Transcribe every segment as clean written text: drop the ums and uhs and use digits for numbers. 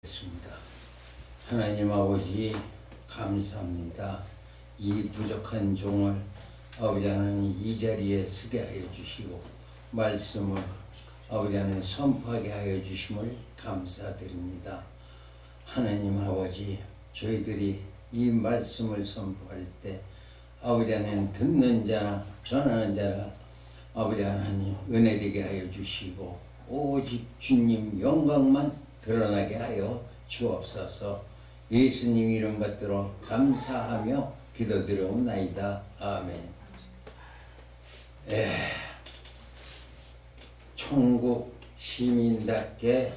습니다. 하나님 아버지 감사합니다. 이 부족한 종을 아버지 하나님 이 자리에 서게 하여 주시고 말씀을 아버지 하나님 선포하게 하여 주심을 감사드립니다. 하나님 아버지 저희들이 이 말씀을 선포할 때 아버지 하나님 듣는 자나 전하는 자나 아버지 하나님 은혜되게 하여 주시고 오직 주님 영광만 드러나게 하여 주옵소서. 예수님 이름 받들어 감사하며 기도드려옵나이다. 아멘. 천국 시민답게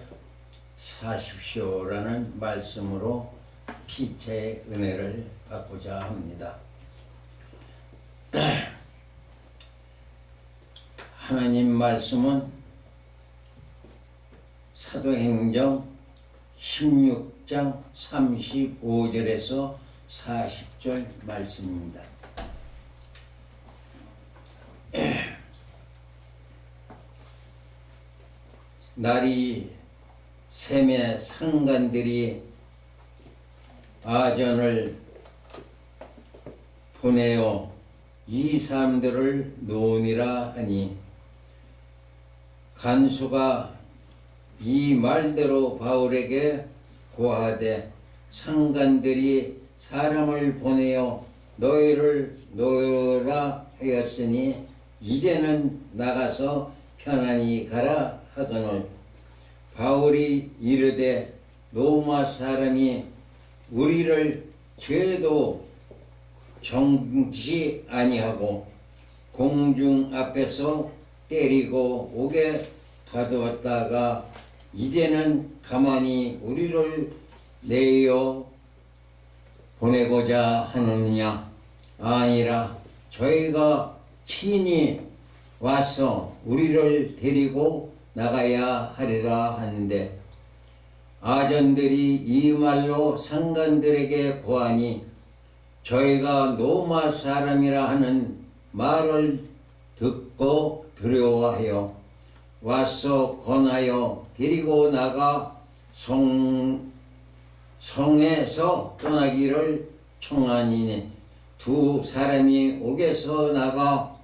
사십시오라는 말씀으로 피차의 은혜를 받고자 합니다. 하나님 말씀은 사도행정 16장 35절에서 40절 말씀입니다. 날이 샘의 상관들이 아전을 보내어 이 사람들을 놓으니라 하니 간수가 이 말대로 바울에게 고하되 상관들이 사람을 보내어 너희를 놓으라 하였으니 이제는 나가서 편안히 가라 하거늘 바울이 이르되 로마 사람이 우리를 죄도 정지 아니하고 공중 앞에서 때리고 오게 가두었다가 이제는 가만히 우리를 내어 보내고자 하느냐? 아니라 저희가 친히 와서 우리를 데리고 나가야 하리라 하는데 아전들이 이 말로 상관들에게 고하니 저희가 로마 사람이라 하는 말을 듣고 두려워하여 와서 권하여 데리고 나가 성에서 떠나기를 청하니 두 사람이 옥에서 나가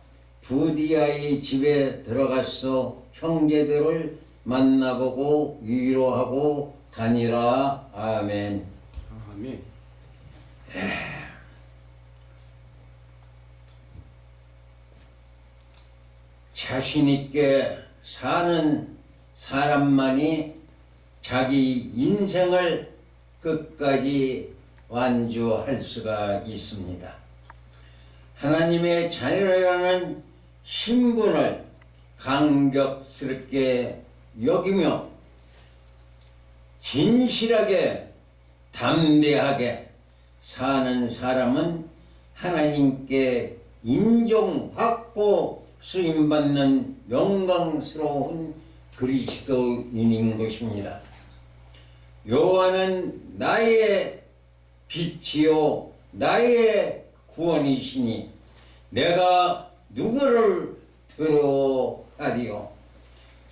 부디아의 집에 들어가서 형제들을 만나보고 위로하고 가니라. 아멘. 아멘. 자신 있게 사는 사람만이 자기 인생을 끝까지 완주할 수가 있습니다. 하나님의 자녀라는 신분을 감격스럽게 여기며 진실하게 담대하게 사는 사람은 하나님께 인정받고 수임받는 영광스러운 그리스도인인 것입니다. 요한은 나의 빛이요 나의 구원이시니 내가 누구를 두려워하리요.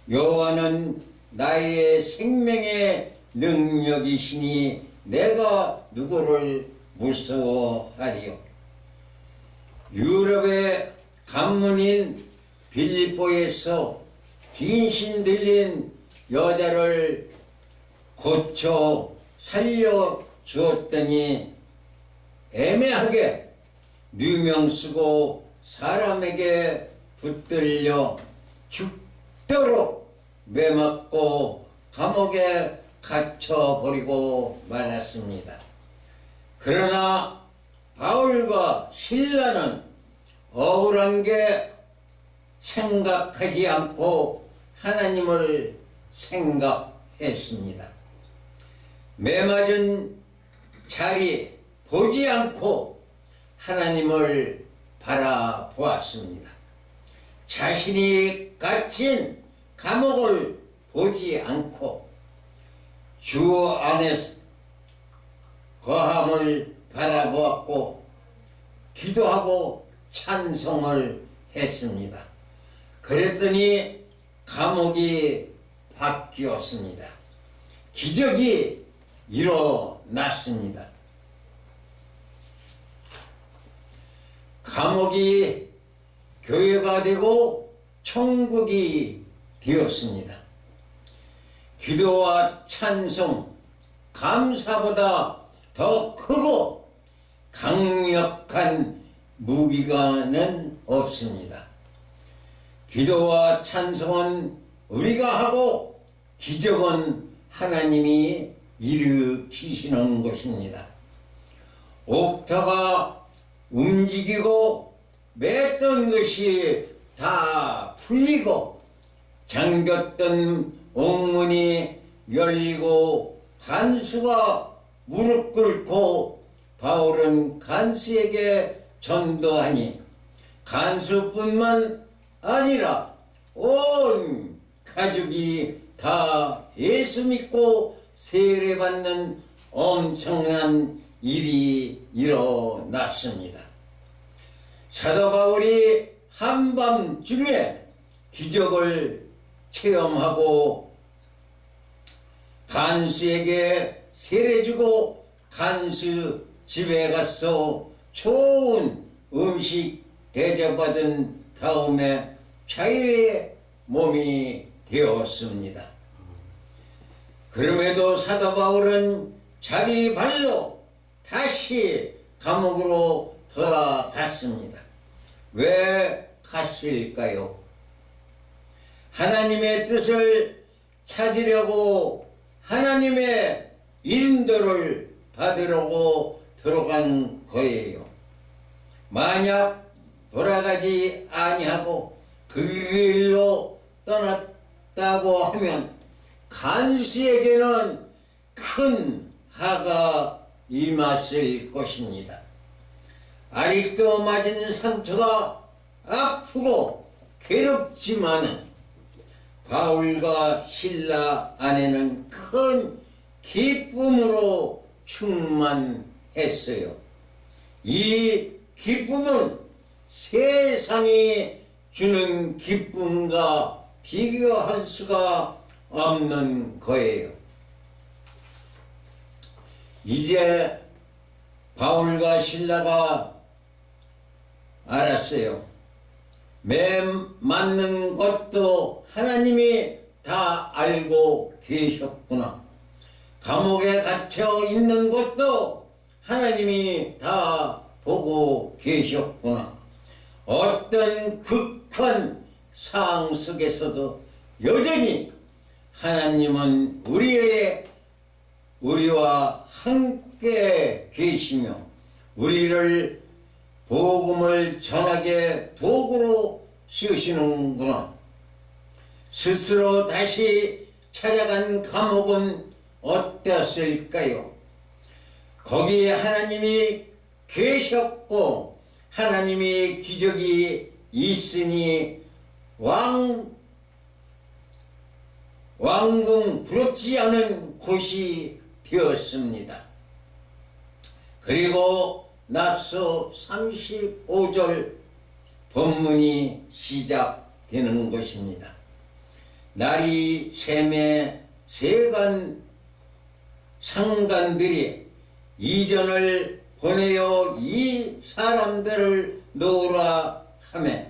요한은 나의 생명의 능력이시니 내가 누구를 무서워하리요. 유럽의 관문인 빌립보에서 귀신 들린 여자를 고쳐 살려 주었더니 애매하게 누명 쓰고 사람에게 붙들려 죽도록 매맞고 감옥에 갇혀버리고 말았습니다. 그러나 바울과 실라는 억울한 게 생각하지 않고 하나님을 생각했습니다. 매맞은 자리 보지 않고 하나님을 바라보았습니다. 자신이 갇힌 감옥을 보지 않고 주 안에 거함을 바라보았고 기도하고 찬송을 했습니다. 그랬더니 감옥이 바뀌었습니다. 기적이 일어났습니다. 감옥이 교회가 되고 천국이 되었습니다. 기도와 찬송, 감사보다 더 크고 강력한 무기가는 없습니다. 기도와 찬송은 우리가 하고 기적은 하나님이 일으키시는 것입니다. 옥타가 움직이고 맸던 것이 다 풀리고 잠겼던 옥문이 열리고 간수가 무릎 꿇고 바울은 간수에게 전도하니 간수뿐만 아니라 온 가족이 다 예수 믿고 세례받는 엄청난 일이 일어났습니다. 사도 바울이 한밤중에 기적을 체험하고 간수에게 세례주고 간수 집에 가서 좋은 음식 대접받은 다음에 자유의 몸이 되었습니다. 그럼에도 사도 바울은 자기 발로 다시 감옥으로 돌아갔습니다. 왜 갔을까요? 하나님의 뜻을 찾으려고 하나님의 인도를 받으려고 들어간 거예요. 만약 돌아가지 아니하고 그 길로 떠났다고 하면 간수에게는 큰 하가 임했을 것입니다. 아직도 맞은 상처가 아프고 괴롭지만 바울과 실라 안에는 큰 기쁨으로 충만했어요. 이 기쁨은 세상이 주는 기쁨과 비교할 수가 없는 거예요. 이제 바울과 실라가 알았어요. 매 맞는 것도 하나님이 다 알고 계셨구나. 감옥에 갇혀 있는 것도 하나님이 다 보고 계셨구나. 어떤 극한 상황 속에서도 여전히 하나님은 우리와 함께 계시며 우리를 복음을 전하게 도구로 쓰시는구나. 스스로 다시 찾아간 감옥은 어땠을까요? 거기에 하나님이 계셨고 하나님의 기적이 있으니 왕궁 부럽지 않은 곳이 되었습니다. 그리고 나서 35절 본문이 시작되는 것입니다. 날이 새매 세간 상관들이 이전을 보내어 이 사람들을 놓으라 하매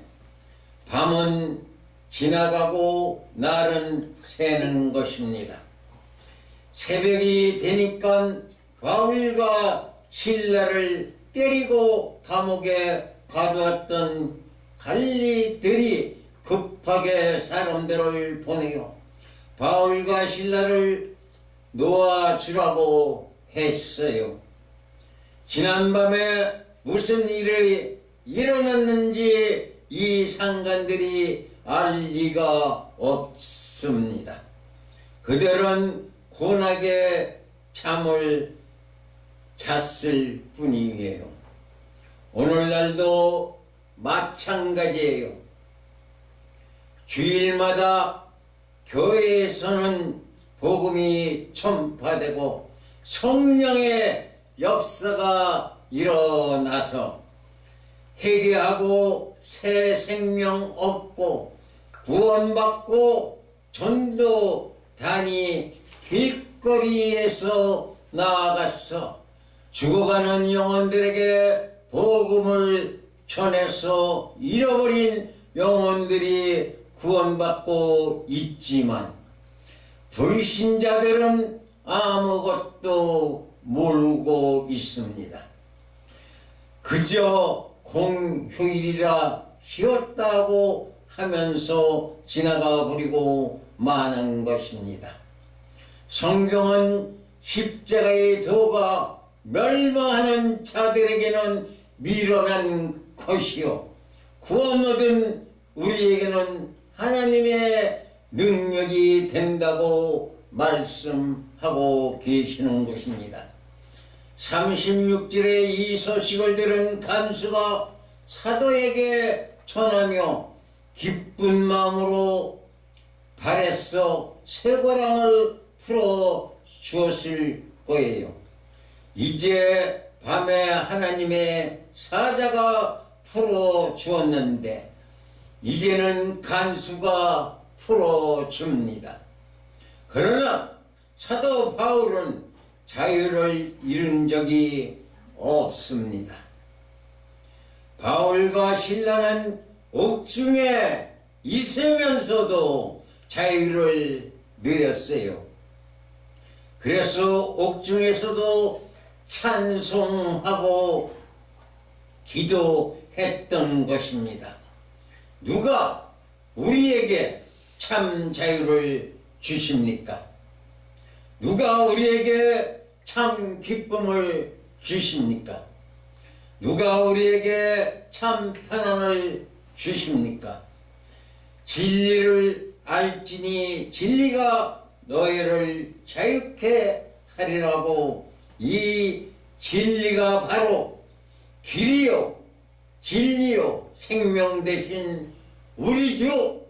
밤은 지나가고 날은 새는 것입니다. 새벽이 되니까 바울과 실라를 때리고 감옥에 가두었던 관리들이 급하게 사람들을 보내어 바울과 실라를 놓아주라고 했어요. 지난밤에 무슨 일이 일어났는지 이 상관들이 알 리가 없습니다. 그들은 고나게 잠을 잤을 뿐이에요. 오늘날도 마찬가지예요. 주일마다 교회에서는 복음이 전파되고 성령의 역사가 일어나서 회개하고 새 생명 얻고 구원받고 전도단이 길거리에서 나아가서 죽어가는 영혼들에게 복음을 전해서 잃어버린 영혼들이 구원받고 있지만 불신자들은 아무것도 모르고 있습니다. 그저 공휴일이라 쉬었다고 하면서 지나가 버리고 마는 것입니다. 성경은 십자가의 도가 멸망하는 자들에게는 미련한 것이요 구원 얻은 우리에게는 하나님의 능력이 된다고 말씀하고 계시는 것입니다. 36절의 이 소식을 들은 간수가 사도에게 전하며 기쁜 마음으로 발에서 쇠고랑을 풀어 주었을 거예요. 이제 밤에 하나님의 사자가 풀어 주었는데 이제는 간수가 풀어 줍니다. 그러나 사도 바울은 자유를 잃은 적이 없습니다. 바울과 신라는 옥중에 있으면서도 자유를 누렸어요. 그래서 옥중에서도 찬송하고 기도했던 것입니다. 누가 우리에게 참 자유를 주십니까? 누가 우리에게 참 기쁨을 주십니까? 누가 우리에게 참 편안을 주십니까? 진리를 알지니 진리가 너희를 자유케 하리라고. 이 진리가 바로 길이요 진리요 생명 되신 우리 주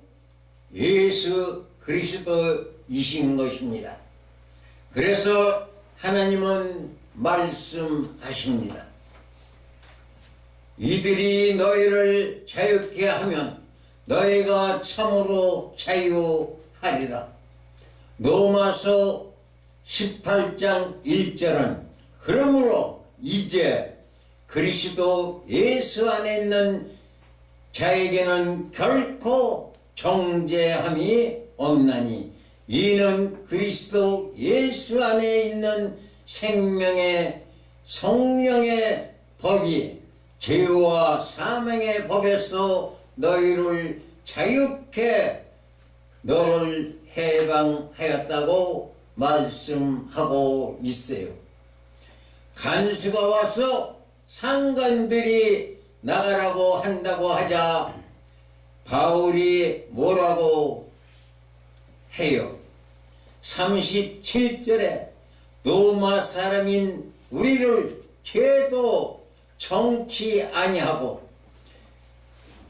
예수 그리스도이신 것입니다. 그래서 하나님은 말씀하십니다. 이들이 너희를 자유케 하면 너희가 참으로 자유하리라. 로마서 18장 1절은 그러므로 이제 그리스도 예수 안에 있는 자에게는 결코 정죄함이 없나니 이는 그리스도 예수 안에 있는 생명의 성령의 법이 죄와 사망의 법에서 너희를 자유케 너를 해방하였다고 말씀하고 있어요. 간수가 와서 상관들이 나가라고 한다고 하자 바울이 뭐라고 해요? 37절에 로마 사람인 우리를 죄도 정치 아니하고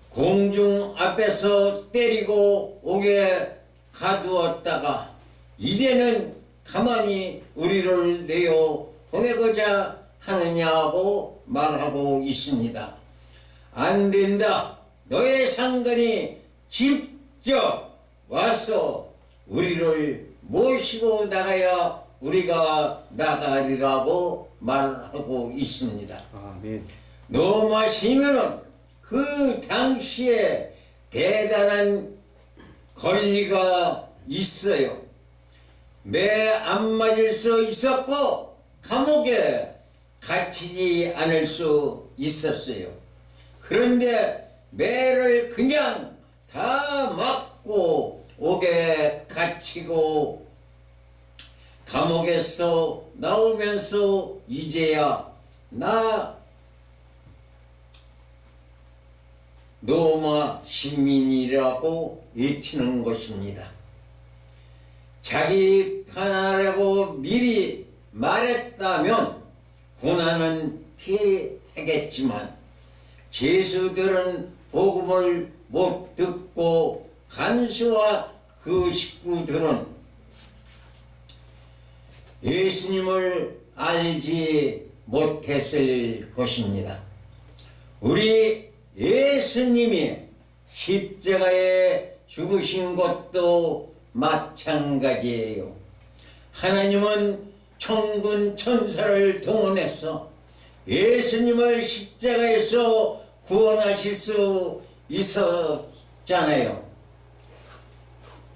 공중 앞에서 때리고 오게 가두었다가 이제는 가만히 우리를 내어 보내고자 하느냐고 말하고 있습니다. 안 된다. 너의 상관이 직접 와서 우리를 모시고 나가야 우리가 나가리라고 말하고 있습니다. 아멘. 로마 시민은 그 당시에 대단한 권리가 있어요. 매 안 맞을 수 있었고 감옥에 갇히지 않을 수 있었어요. 그런데 매를 그냥 다 맞고 옥에 갇히고 감옥에서 나오면서 이제야 나 로마 시민이라고 외치는 것입니다. 자기 편하라고 미리 말했다면 고난은 피하겠지만 죄수들은 복음을 못 듣고 간수와 그 식구들은 예수님을 알지 못했을 것입니다. 우리 예수님이 십자가에 죽으신 것도 마찬가지예요. 하나님은 천군 천사를 동원해서 예수님을 십자가에서 구원하실 수 있었잖아요.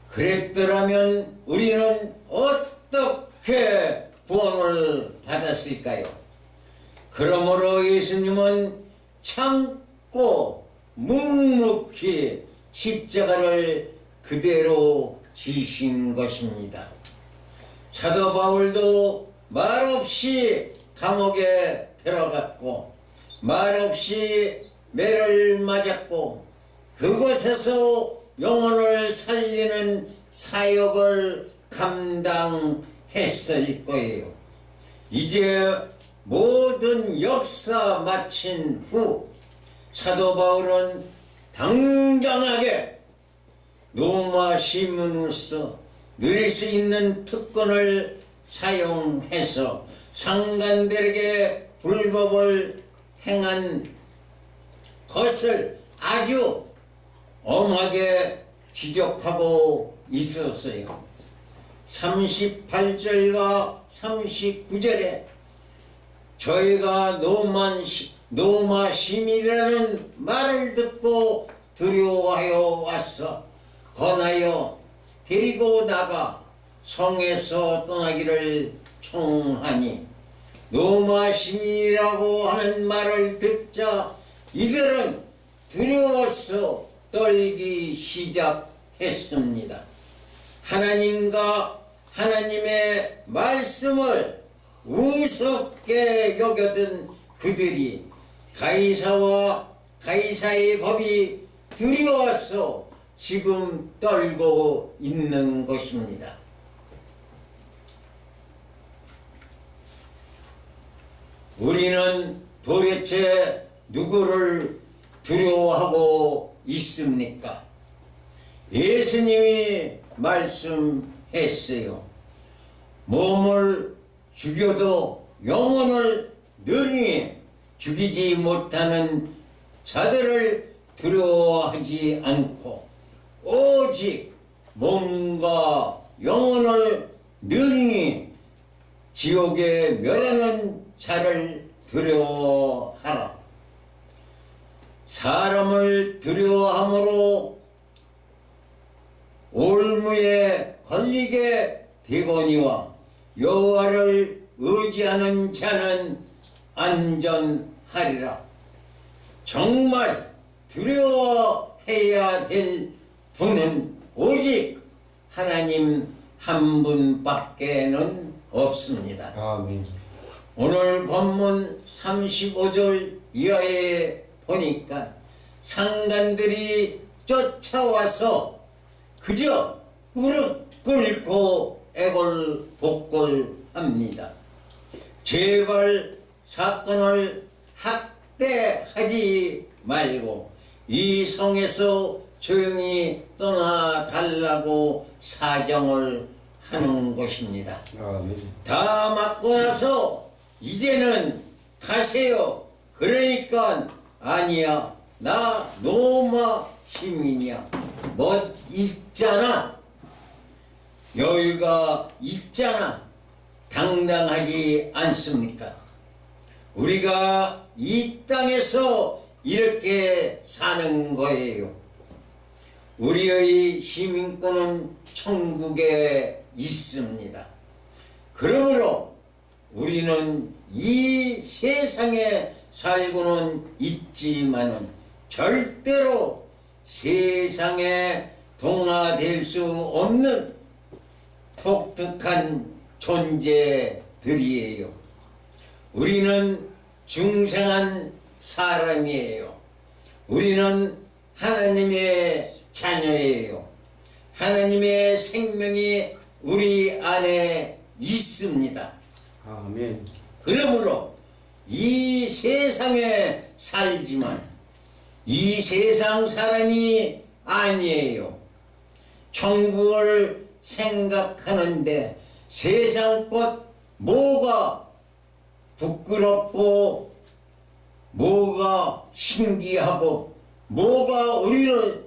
그랬더라면 우리는 어떻게 구원을 받았을까요? 그러므로 예수님은 참고 묵묵히 십자가를 그대로 지신 것입니다. 사도 바울도 말없이 감옥에 들어갔고 말없이 매를 맞았고 그곳에서 영혼을 살리는 사역을 감당했을 거예요. 이제 모든 역사 마친 후 사도 바울은 당당하게 로마 시민으로서 누릴 수 있는 특권을 사용해서 상관들에게 불법을 행한 것을 아주 엄하게 지적하고 있었어요. 38절과 39절에 저희가 로마 시민이라는 말을 듣고 두려워하여 왔어 권하여 데리고 나가 성에서 떠나기를 청하니 로마 시민이라고 하는 말을 듣자 이들은 두려워서 떨기 시작했습니다. 하나님과 하나님의 말씀을 우습게 여겨든 그들이 가이사와 가이사의 법이 두려워서 지금 떨고 있는 것입니다. 우리는 도대체 누구를 두려워하고 있습니까? 예수님이 말씀했어요. 몸을 죽여도 영혼을 능히 죽이지 못하는 자들을 두려워하지 않고 오직 몸과 영혼을 능히 지옥에 멸하는 자를 두려워하라. 사람을 두려워함으로 올무에 걸리게 되거니와 여호와를 의지하는 자는 안전하리라. 정말 두려워해야 될 분은 오직 하나님 한 분밖에는 없습니다. 아멘. 오늘 본문 35절 이하에 보니까 상관들이 쫓아와서 그저 무릎 꿇고 애걸복걸합니다. 제발 사건을 학대하지 말고 이 성에서 조용히 떠나달라고 사정을 하는 것입니다. 아멘. 다 맞고 나서 이제는 가세요. 그러니까 아니야, 나 로마 시민이야. 뭐 있잖아, 여유가 있잖아. 당당하지 않습니까? 우리가 이 땅에서 이렇게 사는 거예요. 우리의 시민권은 천국에 있습니다. 그러므로 우리는 이 세상에 살고는 있지만은 절대로 세상에 동화될 수 없는 독특한 존재들이에요. 우리는 중생한 사람이에요. 우리는 하나님의 자녀예요. 하나님의 생명이 우리 안에 있습니다. 아멘. 그러므로 이 세상에 살지만 이 세상 사람이 아니에요. 천국을 생각하는데 세상 것 뭐가 부끄럽고 뭐가 신기하고 뭐가 우리를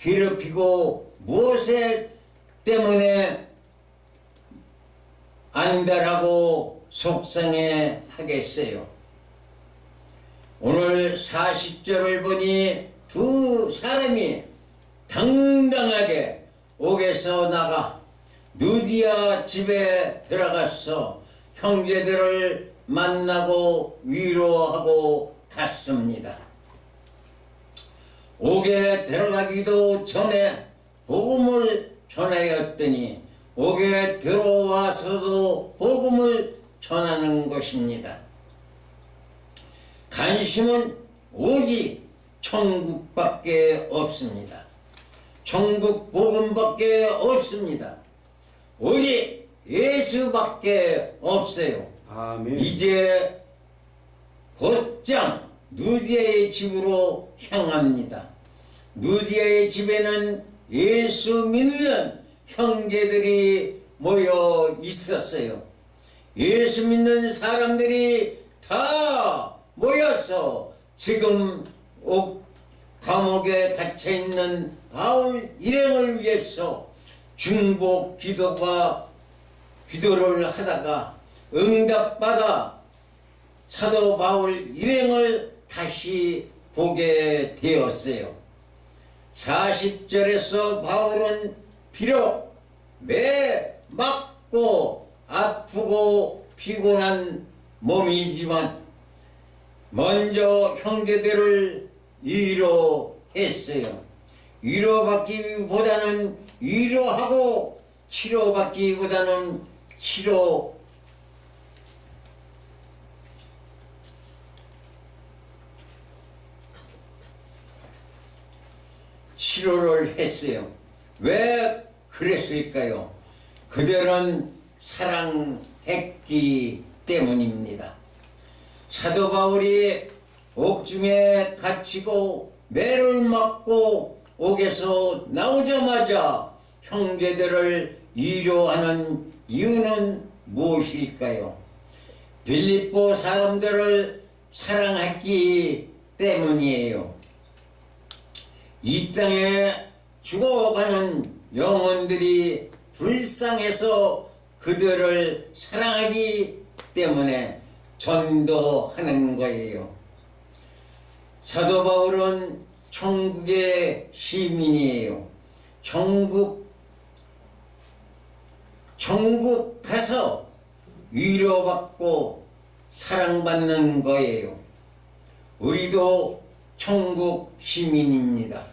괴롭히고 무엇에 때문에 안다라고 속상해 하겠어요. 오늘 40절을 보니 두 사람이 당당하게 옥에서 나가 누디아 집에 들어가서 형제들을 만나고 위로하고 갔습니다. 옥에 들어가기도 전에 복음을 전하였더니 옥에 들어와서도 복음을 전하는 것입니다. 관심은 오직 천국밖에 없습니다. 천국 복음밖에 없습니다. 오직 예수밖에 없어요. 아멘. 이제 곧장 누디아의 집으로 향합니다. 누디아의 집에는 예수 믿는 형제들이 모여 있었어요. 예수 믿는 사람들이 다 모여서 지금 감옥에 갇혀있는 바울 일행을 위해서 중보 기도를 하다가 응답받아 사도 바울 일행을 다시 보게 되었어요. 40절에서 바울은 비록 매 맞고 아프고 피곤한 몸이지만 먼저 형제들을 위로했어요. 위로받기보다는 위로하고 치료받기보다는 치료를 했어요. 왜 그랬을까요? 그들은 사랑했기 때문입니다. 사도 바울이 옥중에 갇히고 매를 맞고 옥에서 나오자마자 형제들을 위로하는 이유는 무엇일까요? 빌립보 사람들을 사랑했기 때문이에요. 이 땅에 죽어가는 영혼들이 불쌍해서 그들을 사랑하기 때문에 전도하는 거예요. 사도 바울은 천국의 시민이에요. 천국 가서 위로받고 사랑받는 거예요. 우리도 천국 시민입니다.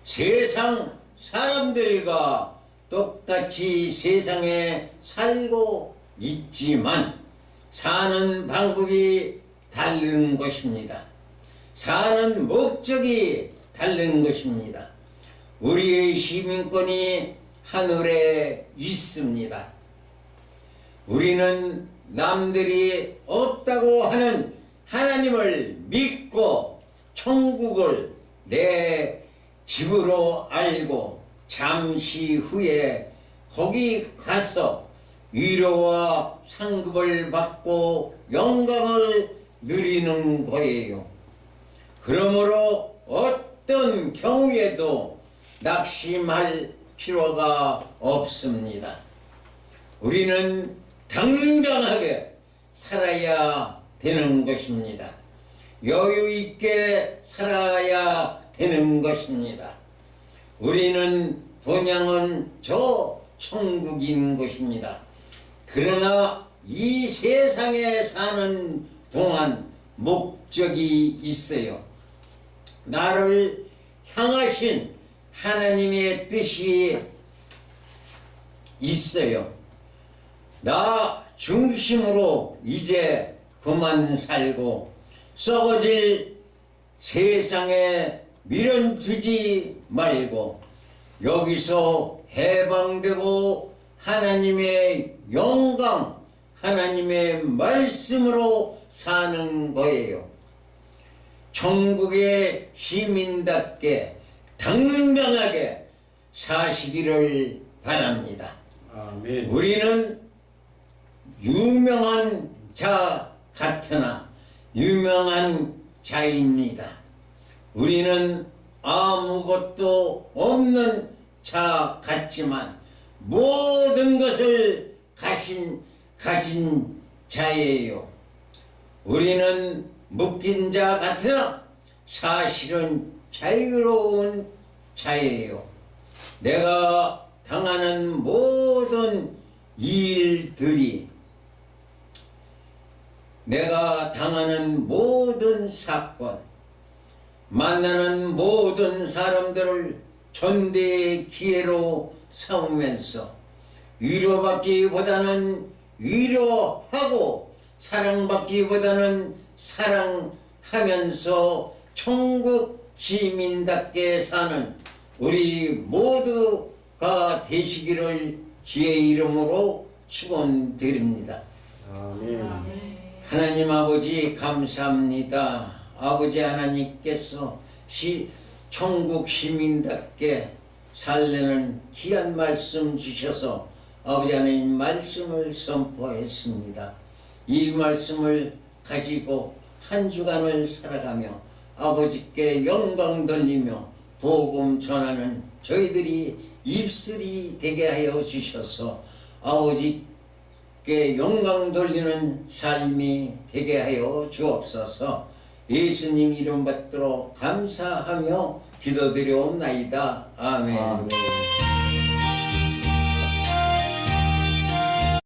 세상 사람들과 똑같이 세상에 살고 있지만 사는 방법이 다른 것입니다. 사는 목적이 다른 것입니다. 우리의 시민권이 하늘에 있습니다. 우리는 남들이 없다고 하는 하나님을 믿고 천국을 내 집으로 알고 잠시 후에 거기 가서 위로와 상급을 받고 영광을 누리는 거예요. 그러므로 어떤 경우에도 낙심할 필요가 없습니다. 우리는 당당하게 살아야 되는 것입니다. 여유 있게 살아야 되는 것입니다. 우리는 본향은 저 천국인 것입니다. 그러나 이 세상에 사는 동안 목적이 있어요. 나를 향하신 하나님의 뜻이 있어요. 나 중심으로 이제 그만 살고 썩어질 세상에 미련 두지 말고 여기서 해방되고 하나님의 영광, 하나님의 말씀으로 사는 거예요. 천국의 시민답게 당당하게 사시기를 바랍니다. 아멘. 우리는 유명한 자 같으나 유명한 자입니다. 우리는 아무것도 없는 자 같지만 모든 것을 가진 가진 자예요. 우리는 묶인 자 같으나 사실은 자유로운 자예요. 내가 당하는 모든 일들이, 내가 당하는 모든 사건, 만나는 모든 사람들을 전대의 기회로 삼으면서 위로받기보다는 위로하고 사랑받기보다는 사랑하면서 천국 시민답게 사는 우리 모두가 되시기를 주의 이름으로 축원드립니다. 아멘. 하나님 아버지 감사합니다. 아버지 하나님께서 천국 시민답게 살려는 귀한 말씀 주셔서 아버지 하나님 말씀을 선포했습니다. 이 말씀을 가지고 한 주간을 살아가며 아버지께 영광 돌리며 복음 전하는 저희들이 입술이 되게 하여 주셔서 아버지께 영광 돌리는 삶이 되게 하여 주옵소서. 예수님 이름 받들어 감사하며 기도드려옵나이다. 아멘. 아멘.